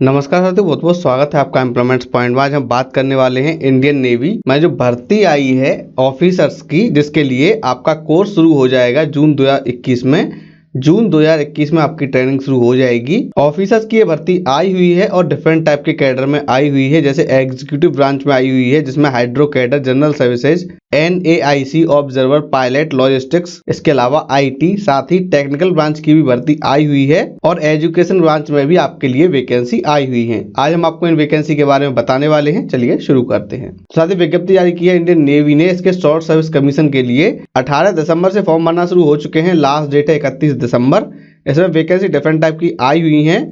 नमस्कार साथियों, बहुत बहुत स्वागत है आपका एम्प्लॉयमेंट्स पॉइंट में। आज हम बात करने वाले हैं इंडियन नेवी में जो भर्ती आई है ऑफिसर्स की, जिसके लिए आपका कोर्स शुरू हो जाएगा जून 2021 में। जून 2021 में आपकी ट्रेनिंग शुरू हो जाएगी। ऑफिसर्स की ये भर्ती आई हुई है और डिफरेंट टाइप के कैडर में आई हुई है, जैसे एग्जीक्यूटिव ब्रांच में आई हुई है जिसमें hydro cadre, general services, NAIC, observer, pilot, logistics, इसके अलावा IT, साथ ही टेक्निकल ब्रांच की भी भर्ती आई हुई है और एजुकेशन ब्रांच में भी आपके लिए वैकेंसी आई हुई है। आज हम आपको इन वैकेंसी के बारे में बताने वाले हैं। चलिए शुरू करते हैं। साथ ही विज्ञप्ति जारी की है इंडियन नेवी ने। इसके शॉर्ट सर्विस कमीशन के लिए 18 दिसंबर से फॉर्म भरना शुरू हो चुके हैं। लास्ट डेट है 31 दिसंबर। इसमें वैकेंसी डिफरेंट टाइप की आई हुई है।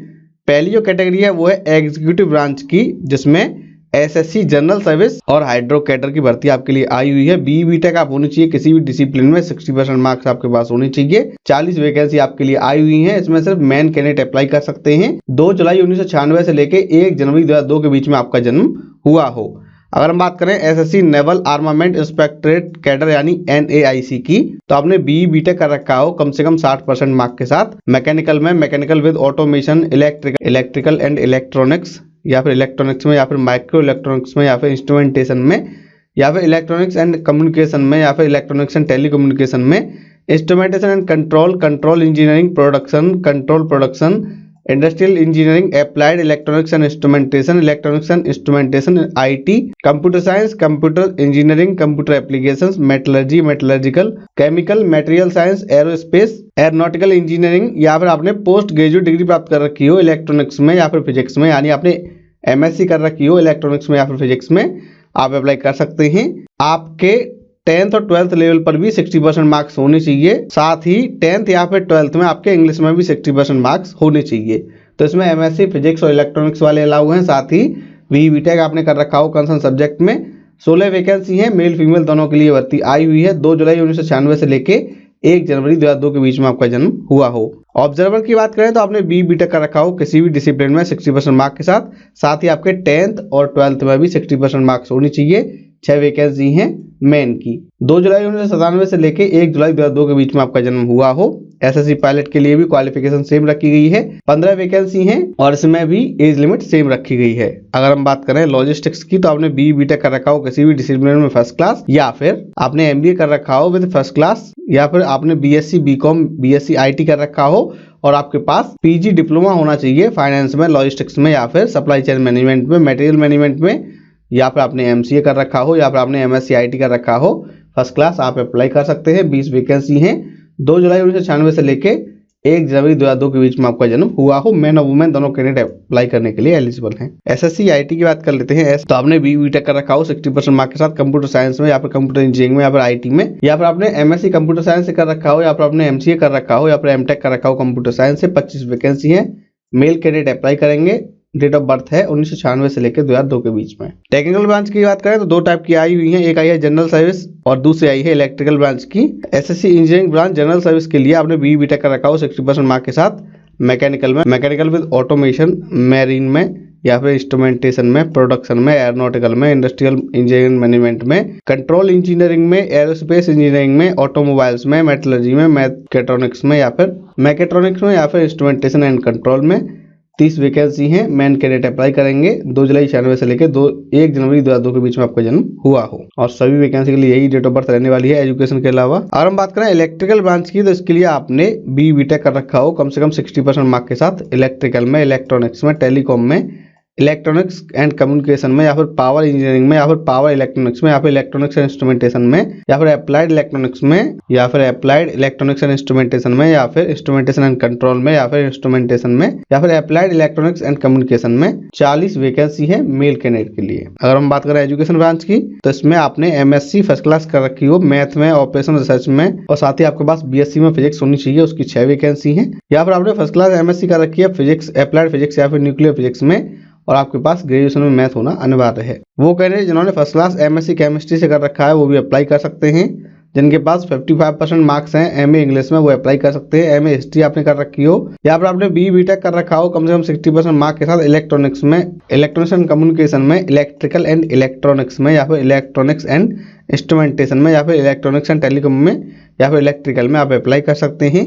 पहली जो कैटेगरी है वो है एग्जीक्यूटिव ब्रांच की, जिसमें SSC, जनरल सर्विस और हाइड्रो कैडर की भर्ती आपके लिए आई हुई है। BTech आप होनी चाहिए किसी भी डिसिप्लिन में, 60% मार्क्स आपके पास होने चाहिए। 40 वैकेंसी आपके लिए आई हुई है। इसमें सिर्फ मेन कैंडिडेट अप्लाई कर सकते हैं। 2 जुलाई 1996 से लेके 1 जनवरी 2002 के बीच में आपका जन्म हुआ हो। अगर हम बात करें SSC नेवल आर्मामेंट इंस्पेक्टरेट कैडर यानी NAIC की, तो आपने BTech कर रखा हो कम से कम 60% मार्क के साथ। मैकेनिकल में mechanical with automation, electrical and electronics, या फिर इलेक्ट्रॉनिक्स में, या फिर माइक्रो इलेक्ट्रॉनिक्स में, या फिर इंस्ट्रूमेंटेशन में, या फिर इलेक्ट्रॉनिक्स एंड कम्युनिकेशन में, या फिर इलेक्ट्रॉनिक्स एंड टेलीकम्युनिकेशन में, instrumentation and control engineering, production, control production, industrial engineering, applied electronics and instrumentation, IT, computer science, computer engineering, computer applications, metallurgy, metallurgical, chemical, material science, aerospace, aeronautical engineering, या फिर आपने post graduate degree प्राप्त कर रखी हो electronics में या फिर फिजिक्स में, यानी आपने MSc कर रखी हो इलेक्ट्रॉनिक्स में या फिर फिजिक्स में, आप अप्लाई कर सकते हैं। आपके 10th और 12th लेवल पर भी 60% मार्क्स होने चाहिए। साथ ही 10th या फिर 12th में आपके इंग्लिश में भी 60% मार्क्स होने चाहिए। तो इसमें MSc फिजिक्स और इलेक्ट्रॉनिक्स वाले अलाउ हैं। साथ ही BTech आपने कर रखा हो कंसर्न सब्जेक्ट में। 16 वैकेंसी है, मेल फीमेल दोनों के लिए भर्ती आई हुई है। 2 जुलाई 1996 से लेके 1 जनवरी 2002 के बीच में आपका जन्म हुआ हो। ऑब्जर्वर की बात करें तो आपने BTech कर रखा हो किसी भी डिसिप्लिन में 60% मार्क के साथ। साथ ही आपके 10th और 12th में भी 60% मार्क्स होनी चाहिए। 6 वैकेंसी हैं मेन की। 2 जुलाई 1997 से लेके 1 जुलाई 2002 के बीच में आपका जन्म हुआ हो। SSC पायलट के लिए भी क्वालिफिकेशन सेम रखी गई है। 15 वैकेंसी हैं और इसमें भी एज लिमिट सेम रखी गई है। अगर हम बात करें लॉजिस्टिक्स की, तो आपने BTech कर रखा हो किसी भी डिसिप्लिन में फर्स्ट क्लास, या फिर आपने MBA कर रखा हो विद फर्स्ट क्लास, या फिर आपने BSc BCom BSc IT कर रखा हो और आपके पास PG डिप्लोमा होना चाहिए फाइनेंस में, लॉजिस्टिक्स में, या फिर सप्लाई चेन मैनेजमेंट में, मटेरियल मैनेजमेंट में, या फिर आपने MCA कर रखा हो, या फिर आपने MSc IT कर रखा हो फर्स्ट क्लास, आप अप्लाई कर सकते हैं। 20 वैकेंसी हैं। 2 जुलाई 1996 से लेके 1 जनवरी 2002 के बीच में आपका जन्म हुआ हो। मैन और वुमेन दोनों कैंडिडेट अप्लाई करने के लिए एलिजिबल हैं। SSC IT की बात कर लेते हैं। तो आपने BTech कर रखा हो 60% मार्क के साथ कंप्यूटर साइंस में, या फिर कंप्यूटर इंजीनियरिंग में, या फिर IT में, या फिर आपने MSc कंप्यूटर साइंस से कर रखा हो, या फिर आपने MCA कर रखा हो, या फिर MTech कर रखा हो कंप्यूटर साइंस से। 25 वैकेंसी है। मेल कैंडिडेट अप्लाई करेंगे। डेट ऑफ बर्थ है 1996 से लेकर 2002 के बीच में। टेक्निकल ब्रांच की बात करें तो 2 टाइप की आई हुई है। एक आई है जनरल सर्विस और दूसरी आई है इलेक्ट्रिकल ब्रांच की। SSC engineering branch general service के लिए आपने BTech कर रखा हो 60% मार्क के साथ। मैकेनिकल में मैकेनिकल विद ऑटोमेशन, मैरीन में, या फिर इंस्ट्रूमेंटेशन में, प्रोडक्शन में, एरोनॉटिकल में, इंडस्ट्रियल इंजीनियरिंग मैनेजमेंट में, कंट्रोल इंजीनियरिंग में, एरोस्पेस इंजीनियरिंग में, ऑटोमोबाइल्स में, मेटलर्जी में, मैकेट्रॉनिक्स में, या फिर इंस्ट्रूमेंटेशन एंड कंट्रोल में। 30 वैकेंसी हैं। मेन कैंडिडेट अप्लाई करेंगे। 2 जुलाई 96 से लेकर 1 जनवरी 2002 के बीच में आपका जन्म हुआ हो। और सभी वैकेंसी के लिए यही डेट ऑफ बर्थ रहने वाली है एजुकेशन के अलावा। अगर हम बात करें इलेक्ट्रिकल ब्रांच की, तो इसके लिए आपने BTech कर रखा हो कम से कम 60% मार्क के साथ इलेक्ट्रिकल में, इलेक्ट्रॉनिक्स में, टेलीकॉम में, इलेक्ट्रॉनिक्स एंड कम्युनिकेशन में, या फिर पावर इंजीनियरिंग में, या फिर पावर इलेक्ट्रॉनिक्स में, या फिर इलेक्ट्रॉनिक्स एंड इंस्ट्रूमेंटेशन में, या फिर अप्लाइड इलेक्ट्रॉनिक्स में, या फिर अप्लाइड इलेक्ट्रॉनिक्स एंड इंस्ट्रूमेंटेशन में, या फिर इंस्ट्रूमेंटेशन एंड कंट्रोल में, या फिर इंस्ट्रूमेंटेशन में, या फिर अप्लाइड इलेक्ट्रॉनिक्स एंड कम्युनिकेशन में। 40 वैकेंसी है मेल कैंडिडेट के लिए। अगर हम बात करें एजुकेशन ब्रांच की, तो इसमें आपने MSc फर्स्ट क्लास कर रखी हो मैथ में, ऑपरेशन रिसर्च में, और साथ ही आपके पास BSc में फिजिक्स होनी चाहिए। उसकी 6 वैकेंसी है। या फिर आपने फर्स्ट क्लास MSc कर रखी है फिजिक्स, अप्लाइड फिजिक्स या फिर न्यूक्लियर फिजिक्स में, और आपके पास ग्रेजुएशन में मैथ होना अनिवार्य है। वो कैंडिडेट जिन्होंने फर्स्ट क्लास MSc केमिस्ट्री से कर रखा है वो भी अप्लाई कर सकते हैं। जिनके पास 55% मार्क्स हैं MA इंग्लिश में, वो अप्लाई कर सकते हैं। MA हिस्ट्री आपने कर रखी हो, या फिर आपने BTech कर रखा हो कम से कम 60% मार्क के साथ इलेक्ट्रॉनिक्स में, इलेक्ट्रॉनिक्स एंड कम्युनिकेशन में, इलेक्ट्रिकल एंड इलेक्ट्रॉनिक्स में, या फिर इलेक्ट्रॉनिक्स एंड इंस्ट्रूमेंटेशन में, या फिर इलेक्ट्रॉनिक्स एंड टेलीकॉम में, या फिर इलेक्ट्रिकल में आप अप्लाई कर सकते हैं।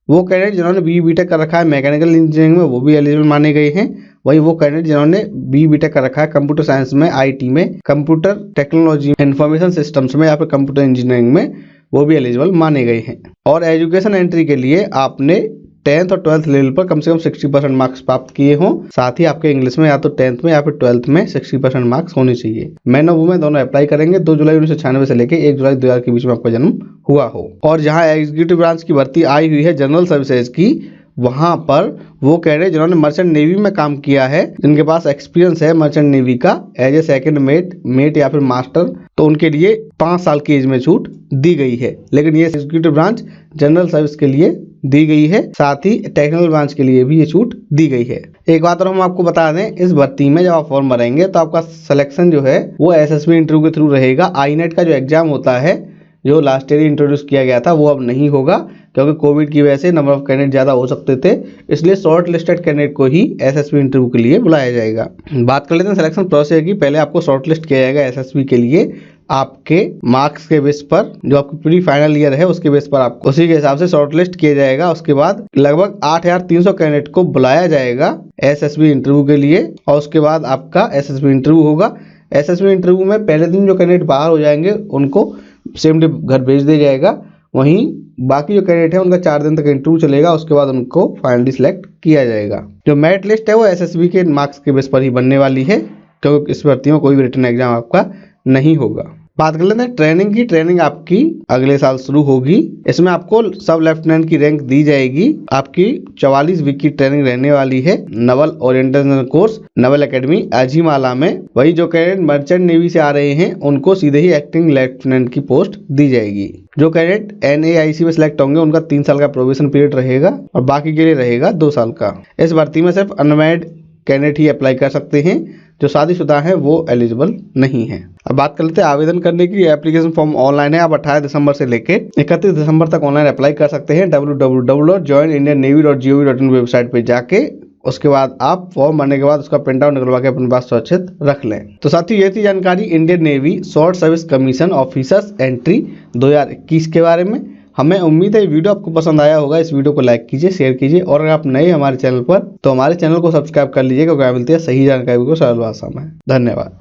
वो कैंडिडेट जिन्होंने बी बीटेक कर रखा है मैकेनिकल इंजीनियरिंग में वो भी एलिजिबल माने गए हैं। वही वो कैंडिडेट जिन्होंने बी बीटेक कर रखा है कंप्यूटर साइंस में, आईटी में, कंप्यूटर टेक्नोलॉजी, इंफॉर्मेशन सिस्टम्स में या फिर कंप्यूटर इंजीनियरिंग में वो भी एलिजिबल माने गए हैं। और एजुकेशन एंट्री के लिए आपने 10th और 12th लेवल पर कम से कम 60% मार्क्स प्राप्त किए हों। साथ ही आपके इंग्लिश में या तो 10th में या फिर 12th में 60% मार्क्स होने चाहिए। मैन और वुमेन दोनों अप्लाई करेंगे। 2 जुलाई 1996 से लेकर 1 जुलाई 2000 के बीच में आपका जन्म हुआ हो। और जहां एग्जीक्यूटिव ब्रांच की भर्ती आई हुई है जनरल सर्विसेज की, वहां पर वो कैडेट जिन्होंने मर्चेंट नेवी में काम किया है, जिनके पास एक्सपीरियंस है मर्चेंट नेवी का एज ए सेकंड मेट या फिर मास्टर, तो उनके लिए 5 साल की एज में छूट दी गई है। लेकिन ये एग्जीक्यूटिव ब्रांच जनरल सर्विस के लिए दी गई है, साथ ही टेक्निकल ब्रांच के लिए भी ये छूट दी गई है। एक बात और हम आपको बता दें, इस भर्ती में जब आप फॉर्म भरेंगे तो आपका सिलेक्शन जो है वो एसएसबी इंटरव्यू के थ्रू रहेगा। आईनेट का जो एग्जाम होता है जो लास्ट ईयर इंट्रोड्यूस किया गया था वो अब नहीं होगा, क्योंकि कोविड की वजह से नंबर ऑफ कैंडिडेट ज़्यादा हो सकते थे, इसलिए शॉर्ट लिस्टेड कैंडिडेट को ही एसएसबी इंटरव्यू के लिए बुलाया जाएगा। बात कर लेते हैं सिलेक्शन प्रोसेस की। पहले आपको शॉर्ट लिस्ट किया जाएगा एसएसबी के लिए आपके मार्क्स के बेस पर, जो आपकी प्री फाइनल ईयर है उसके बेस पर आपको उसी के हिसाब से शॉर्ट लिस्ट किया जाएगा। उसके बाद लगभग 8300 कैंडिडेट को बुलाया जाएगा एसएसबी इंटरव्यू के लिए, और उसके बाद आपका एसएसबी इंटरव्यू होगा। एसएसबी इंटरव्यू में पहले दिन जो कैंडिडेट बाहर हो जाएंगे उनको सेम डे घर भेज दिया जाएगा। वहीं बाकी जो कैंडिडेट है उनका 4 दिन तक इंटरव्यू चलेगा, उसके बाद उनको फाइनली सिलेक्ट किया जाएगा। जो मेरिट लिस्ट है वो एसएसबी के मार्क्स के बेस पर ही बनने वाली है, क्योंकि इस भर्ती में कोई भी रिटन एग्जाम आपका नहीं होगा। बात कर लेते हैं ट्रेनिंग की। ट्रेनिंग आपकी अगले साल शुरू होगी। इसमें आपको सब लेफ्टिनेंट की रैंक दी जाएगी। आपकी 44 वीक की ट्रेनिंग रहने वाली है। Naval orientation course naval academy Ezhimala में। वही जो कैडेट मर्चेंट नेवी से आ रहे हैं उनको सीधे ही एक्टिंग लेफ्टिनेंट की पोस्ट दी जाएगी। जो कैडेट NAIC में सिलेक्ट होंगे उनका 3 साल का प्रोबेशन पीरियड रहेगा और बाकी के लिए रहेगा 2 साल का। इस भर्ती में सिर्फ अनमैरिड कैंडिडेट ही अप्लाई कर सकते हैं, जो शादीशुदा हैं वो एलिजिबल नहीं है। अब बात कर लेते हैं आवेदन करने की। एप्लीकेशन फॉर्म ऑनलाइन है। आप 28 दिसंबर से लेकर 31 दिसंबर तक ऑनलाइन अप्लाई कर सकते हैं। www.joinindiannavy.gov.in वेबसाइट पे जाके उसके बाद आप फॉर्म भरने के बाद उसका प्रिंट आउट निकलवा के अपने पास सुरक्षित रख लें। तो साथियों ये थी जानकारी Indian navy short service commission officers entry 2021 के बारे में। हमें उम्मीद है ये वीडियो आपको पसंद आया होगा। इस वीडियो को लाइक कीजिए, शेयर कीजिए, और अगर आप नए हमारे चैनल पर तो हमारे चैनल को सब्सक्राइब कर लीजिए, क्योंकि मिलती है सही जानकारी को सरल भाषा में। धन्यवाद।